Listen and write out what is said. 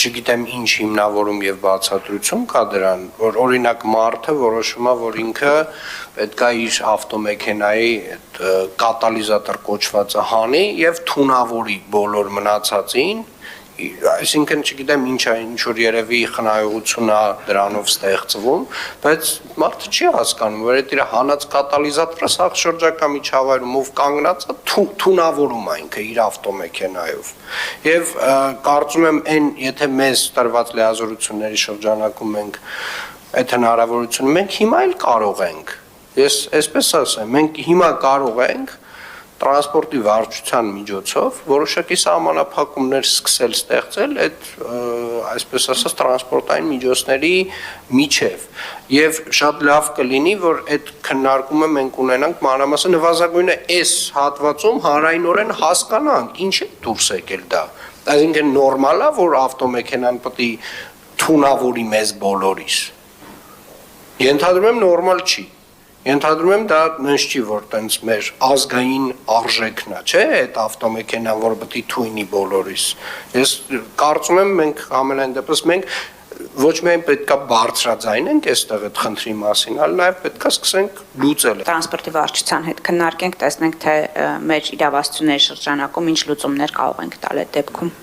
չգիտեմ ինչ հիմնավորում եւ բացատրություն կա դրան, որ օրինակ մարդը որոշում է, որ ինքը պետք է իր ավտոմեքենայի այդ կատալիզատոր կոչվածը հանի եւ թունավորի բոլոր մնացածին, այսինքն չգիտեմ ինչ է, ինչ որ երևի խնայողություն է դրանով ստեղծվում, բայց մարդը չի հասկանում, որ այդ իր հանած կատալիզատորը սաղ շրջակա միջավայրում ով կանգնած է թունավորում է ինքը իր ավտոմեքենայով։ Եվ կարծում եմ այն, եթե մեզ տրված լիազորությունների շրջանակում մենք այդ հնարավորությունը մենք հիմա էլ կարող ենք։ Ես այսպես ասեմ, մենք հիմա կարող ենք տրանսպորտի վարչության միջոցով որոշակի սահմանափակումներ սկսել ստեղծել այդ այսպես ասած տրանսպորտային միջոցների միջև եւ շատ լավ կլինի որ այդ քննարկումը մենք ունենանք մանրամասն նվազագույնը այս հատվածում հանրայնորեն հասկանանք ինչ է դուրս եկել դա այսինքն նորմալ է որ ավտոմեքենան պետք է թունավորի մեզ բոլորիս ենթադրում եմ նորմալ չի Ենթադրում եմ դա նենց չի, որ տենց մեր ազգային արժեքն է, չէ, այդ ավտոմեքենան, որ պետք է թույնի բոլորիս։ Ես կարծում եմ մենք ամենայն դեպս մենք ոչ միայն պետք է բարձրաձայնենք այստեղ այդ խնդրի մասին, այլ նաև պետք է սկսենք լուծել։ Տրանսպորտի վարչության հետ քննարկենք, տեսնենք թե մեր իրավասությունների շրջանակում ինչ լուծումներ կարող ենք տալ այդ դեպքում։